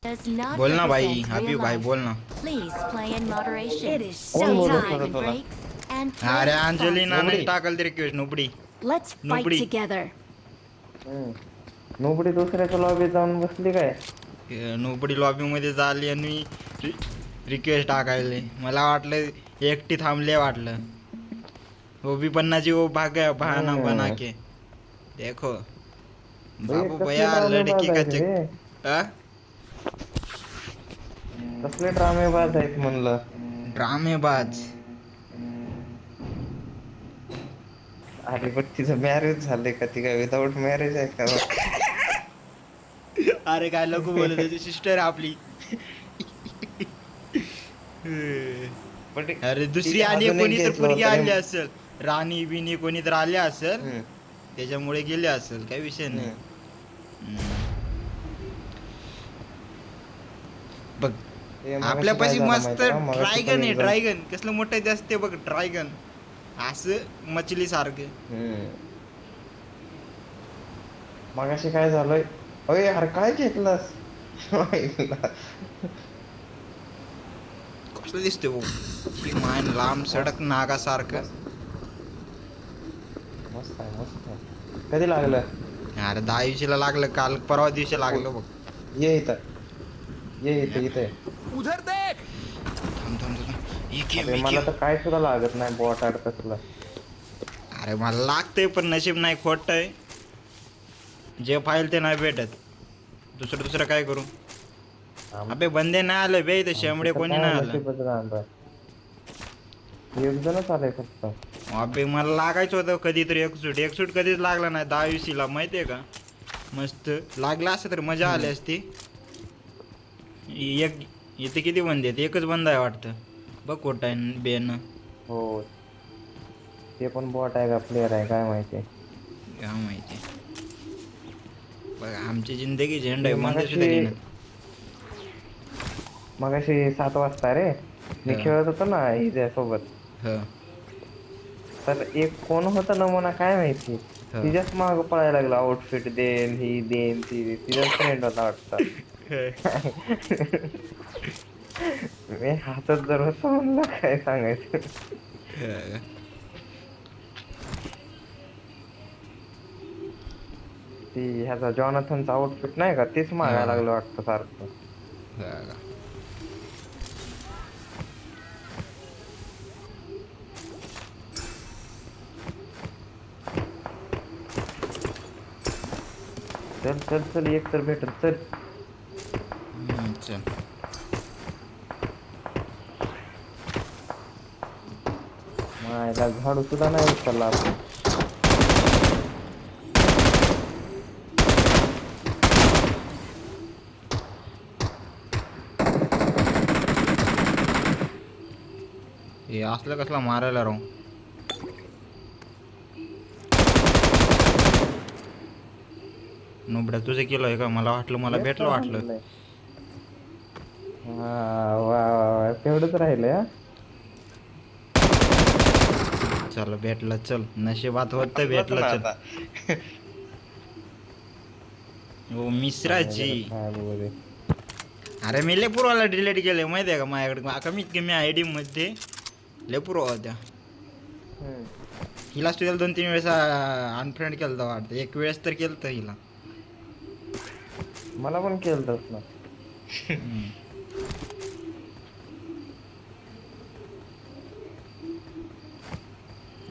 Does not बोल ना भाई, represent अभी real भाई life. बोल ना. Please play in moderation. It is कोण बोलत time होतं तुला? breaks and अरे play अंजलीना नाही नोबडी. टाकल ती request. Nobody Let's fight nobody together. Nobody दुसऱ्याच्या लॉबीत जाऊन बसली काय? नोबडी लॉबी मध्ये झाली आणि रिक्वेस्ट टाकायले. मला वाटलं एकटी थांबले वाटलं. वो भी बनना जी वो भाग गया बहाना बना के. देखो हे बाबू कसले भैया ड्रामेबाज लड़की का आहेत चक. रे, आ? कसले ड्रामेबाज आहेत म्हणलं. ड्रामेबाज. अरे पण तिचं मॅरेज झालंय का? ती काय विदाऊट मॅरेज आहे का? अरे काय लोक बोलत होते, सिस्टर आपली. पण ती- अरे दुसरी तिच्या आणि अजून एक कोणी तर घेतलं पोरगी होतं रे. आली असेल, राणी बिनी कोणी तर आली असेल, हम्म, त्याच्यामुळे गेले असेल, काही विषय नाही. हम्म. बघ ते मगाशी आपल्यापाशी काय झालं मस्त माहिती का? मगाशी ड्रॅगन पण आहे. एक जण- ड्रॅगन कसलं मोठं असते बघ, ड्रॅगन असं मछली सारखं. हम्म. मगाशी काय झालंय? अरे यार काय घेतलंस? कसं दिसते भाऊ, ही मान लांब सडक नागासारखं. मस्त आहे, मस्त आहे. कधी लागलं? अरे 10 लागलं, काल परवा दिवशी लागलं बघ. ये इथं, ये इथं, इथे. थांब थांब थांब. एक अरे एक मला एक. तर काय सुद्धा लागत नाही बॉट अडकतला. अरे मला लागतंय पण नशीब नाही, खोट आहे. जे पाहिजे ते नाही भेटत. दुसरं काय करू. अबे बंदे नाही आले बे इथे, शेंबडे कोणी नाही आलं. एक जणच आलंय फक्त. अबे मला लागायचं होतं कधीतरी एक सूट कधीच लागला नाही. 10-20 माहितीये का, मस्त लागला असं तर मजा आली असती. एक इथे किती बंद आहेत? एकच बंद आहे वाटतं. बघ कोट आहे बेन. हो ते पण बॉट आहे का प्लेअर आहे काय माहिती. काय माहिती. बघ आमची जिंदगी झेंडा आहे, ते बंद सुद्धा मगाशी लिहिणं. 7 वाजता रे मी हा. खेळत होतो ना हिच्या सोबत. ह तर एक कोण होता ना म्हणा काय माहिती, हा. तिच्याच माग पळायला लागला. आउटफिट देन ही देन ती दे. तिचाच फ्रेंड होता वाटतं. मी हातात जर होतो म्हणलं काय सांगायचं. ती ह्याचा जॉनथनचा आउटफिट नाही का, तेच मागायला लागलं वाटतं सारखं. चल चल चल एक तर भेटल चल. चल मायला झाडू सुद्धा नाही उचलला आपण. हे असलं कसला मारायला राहू. नोबड्या तुझं केलं आहे का? मला वाटलं मला भेटलं वाटलं. हा वा वा तेवढंच राहिलंय. हा चल भेटलं, चल नशिबात होत भेटलं. चल हो मिश्राजी. अरे मी लेपूरवाला डिलीट केले माहिती आहे का, माझ्याकडे कमीत कमी ID मध्ये लेपूर होत्या. हिला तुझ्या 2-3 वेळेस अनफ्रेंड केलं तर वाटतं. एक वेळेस तर केलं तर हिला. मला पण केलं ना.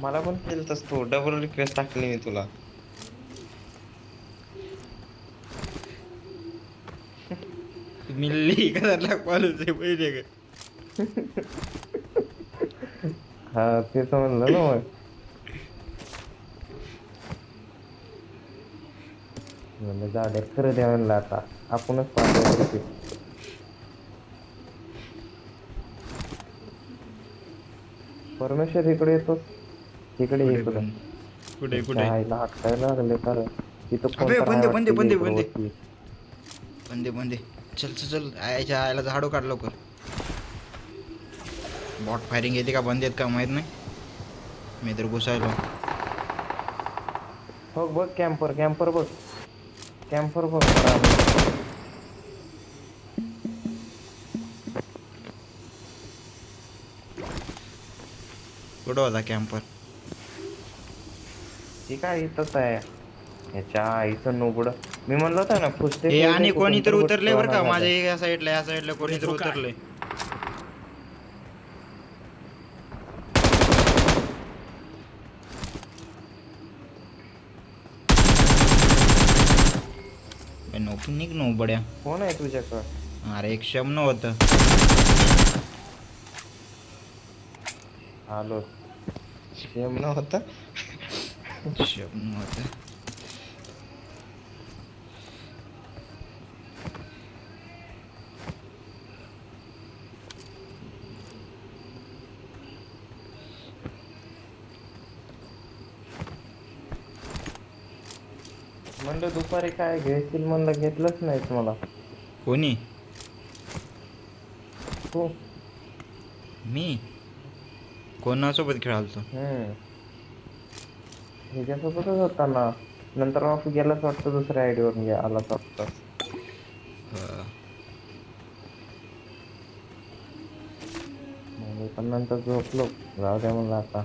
मला पण केलंस तू. डबल रिक्वेस्ट टाकली मी तुला. मिल्ली कलरला कॉलेज आहे माहिती आहे का. हा ते तर म्हणलं ना मग. म्हणलं जाऊ द्या खरं द्या म्हणलं आता आपणच पाहतो. परमेश्वर इकडे येतो. इकडे येतो कुठे कुठे आईला हाकायला लागले कारण तिथं अबे बंदे बंदे बंदे बंदे कोण बंदे बंदे. चल चल चल आयच्या आयला झाडू काढ लवकर. बॉट फायरिंग येते का बंद येत का माहित नाही. मी तर घुसायलो. हो बघ कॅम्पर बघ. कॅम्पर बघ. कुठं होता कॅम्पर? ठीक आहे इथंच आहे. याच्या आईचं नुगड मी म्हणलं होतं ना फुसते हे आणि कोणी तर उतरले बरं का माझ्या या साईडला कोणी तर उतरले. नोकी निघ नो बड्या. कोण आहे तुझ्याकडं? अरे एक शमन होतं. आलो सेम नव्हता. शमन होतं. म्हणलं दुपारी काय घेशील म्हणलं घेतलंच नाहीत मला. कोणी? तू मी कोणासोबत खेळालतो? ह्याच्यासोबतच होता ना. नंतर ऑफ गेलाच वाटतं दुसऱ्या आयडी वरून आलाच वाटतं. मी पण नंतर झोपलो. जाऊ द्या म्हणलं आता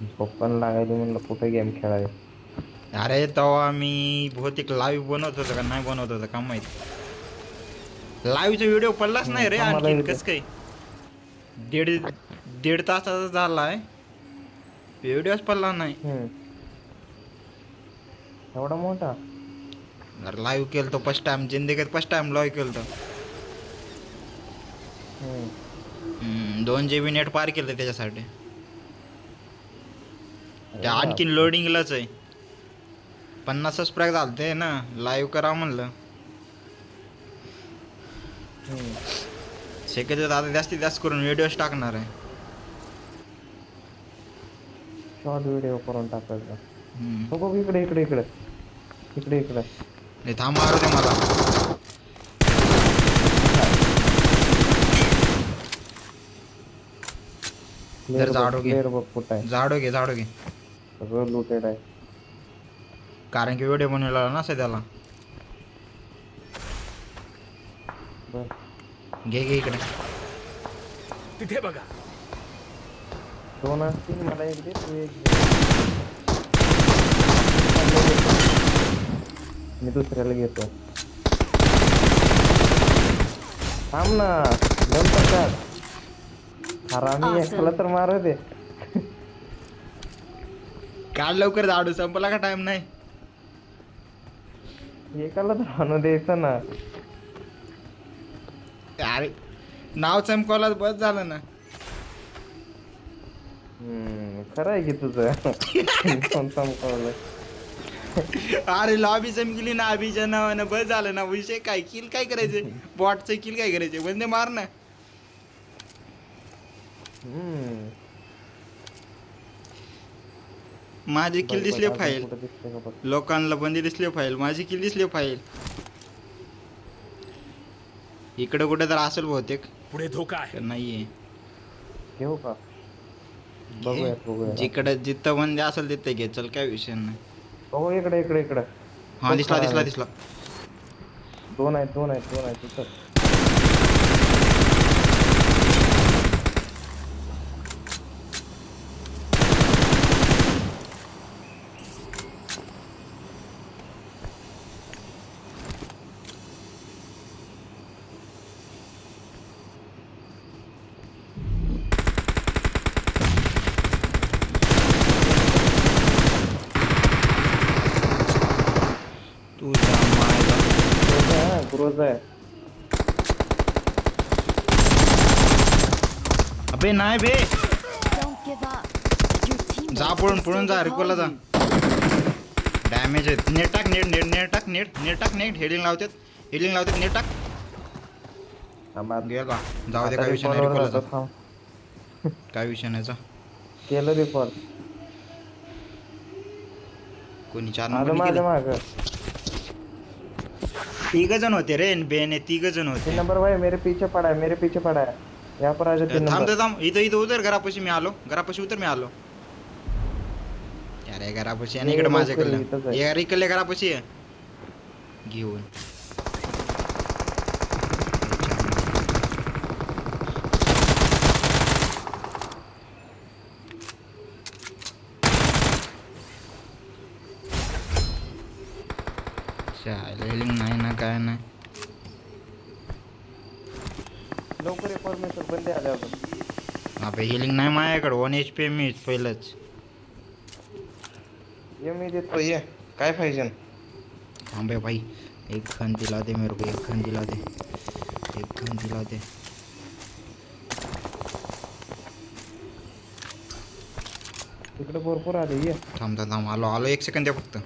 झोप पण लागायली म्हणलं कुठे गेम खेळावे. अरे तेव्हा मी बहुतेक लाईव्ह बनवत होतो का नाही बनवत होतं का माहित. लाईव्हचा व्हिडिओ पडलाच नाही रे आणखी. कसं काय दीड तासाचा झालाय व्हिडिओच पडला नाही. एवढा मोठा लाईव्ह केलं तो फर्स्ट टाइम जिंदगीत फर्स्ट टाइम लाईव्ह केलं तो. 2 GB नेट पार केलं त्याच्यासाठी. ते आणखीन लोडिंगलाच आहे. 50 सबस्क्राईब झालते ना लाईव्ह करा म्हणलं. शक्यतो आता जास्तीत जास्त करून व्हिडिओज टाकणार आहे. शॉर्ट व्हिडिओ करून टाकायचा. बघ इकडे इकडे इकडे इकडे इकडे. नाही थांब मारू दे मला. जर झाडो घे बघ कुठं आहे. झाडो घे सगळं लुटेड आहे. कारण की व्हिडिओ बनवलेला नसे त्याला. घे इकडे. तिथे बघा. 2 असतील मला एक दे तू एक. मी दुसऱ्याला घेतो. थांब ना नंतर का हरामी एकाला तर मारू दे. काढ लवकर झाडू संपला का टाइम नाही. एकाला तर आणू द्यायचं ना. अरे नाव चमकवला बस झालं ना. खरं आहे की तुझं. कोण चमकवलं. अरे लॉबी चमकली ना अभिच्या नावानं बस झालं ना. विषय काय किल काय करायचे बॉटचं किल काय करायचे बंदे मार ना. माझी किल दिसली फाईल लोकांना बंदी दिसली फाईल. माझी किल दिसली फाईल. इकडे कुठे तर असेल बहुतेक. पुढे धोका आहे. नाहीये. घेऊ का बघूया. जिकडे जिथं बंदी असेल तिथे घे. चल काय विषय नाही. हो इकडे इकडे इकडे. हा दिसला. 2 आहेत तिथं. क्रोज आहे. अबे नाही बे. Don't give up. Your teammates जा will पळून still जा रिकॉलला जा. recall you. डॅमेज आहेत. नेट टाक हेडिंग लावतात नेट टाक. गेला जाऊ दे. काय विषय नाही रिकॉलला जा. काय विषय नाही जा. केलं रिकॉल. कोणी 4 माझं नंबर माग 3 जण होते रे. बेने 3 जण होते. 3 नंबर भाई मेरे पीछे पड़ा है. यहाँ पर आ जा 3 नंबर. थांब इथं उतर. घरापाशी मी आलो. अरे घरापाशी आणि इकडे माझ्याकडलं यार इकडल्या घरापाशी आहे घेऊन. हेलिंग नाही ना काय नाही. लवकर ये परमेश्वर बंदे आले आपण. अबे हिलिंग नाही माझ्याकडे 1 HP मीच पहिलंच. ये मी देतो ये. काय पाहिजे? थांबे भाई, एक गन दिला दे मेरे को, एक गन दिला दे, एक गन दिला दे. तिकडे भरपूर आले ये. थांब थांब थांब, आलो आलो, 1 सेकंद द्या फक्त.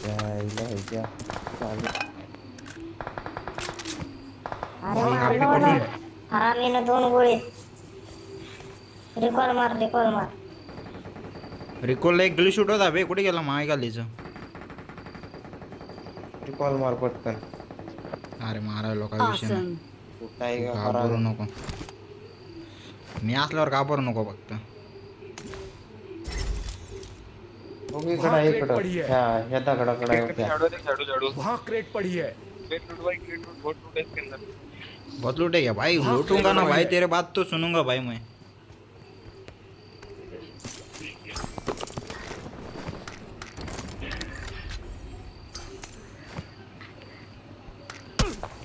यायला ह्याच्या चालेल. अरे मारलो ना हरामीनं 2 गोळी. रिकॉल मार. रिकॉलला एक ग्लिच शूट होता बे, कुठे गेला माय गालीचं. कॉल मार पटकन. अरे मारायला काय विषय नाही. Awesome. तू काय घाबरू नको, मी असल्यावर घाबरू नको फक्त. इकडं ह्या दगडाकडे वहाँ क्रेट पड़ी है. बहुत लूटेगा भाई, लूटूंगा ना भाई, तेरे बात तो सुनूंगा भाई मैं.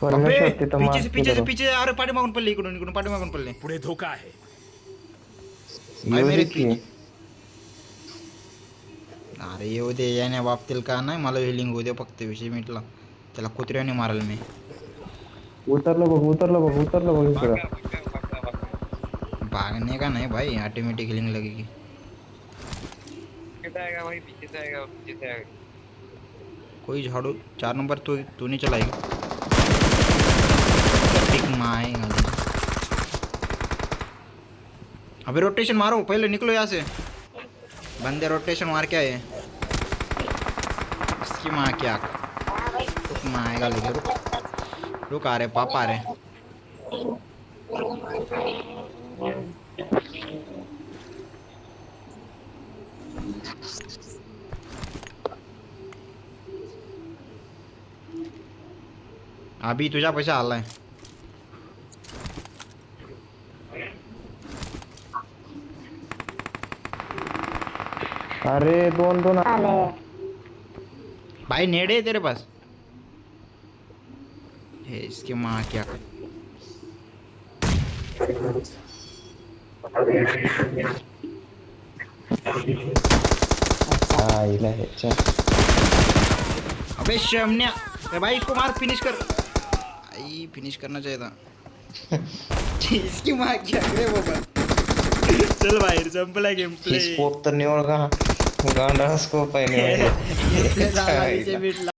अबे, पीछे से अरे पाठीमागून पडले, इकडून पाठीमागून पडले. पुढे धोका है. भाई मेरे पीछे. अरे येऊ दे, याने बाबतील का नाही, मला हिलिंग होऊ दे फक्त, विषय मिटला. त्याला कुत्र्याने मारल मी. उतरलं बघ इकडं. भागने का नहीं भाई, ऑटोमेटिक हिलिंग लगेगी. कोई झाड़ू 4 नंबर तू नहीं चलाएगी. माएगा. अबे रोटेशन मारो, पहले निकलो यहाँ से. बंदे रोटेशन मार के आए. इसकी माँ क्या रुक माएगा, लेके रुक आ रहे पापा आ रहे. अभी तुझा पैसा आलाय. अरे 2 आले. भाई नेड़े है तेरे पास. है इसकी माँ क्या. आईला ह्याच्या. अबे शमन्या, ए भाई इसको मार, फिनिश कर. आई फिनिश करना चाहिए था. इसकी माँ क्या रे बाबा. चल बाहेर, संपला गेम प्ले. स्कोप तर निवड का गांडा स्कोप आहे. भेटला.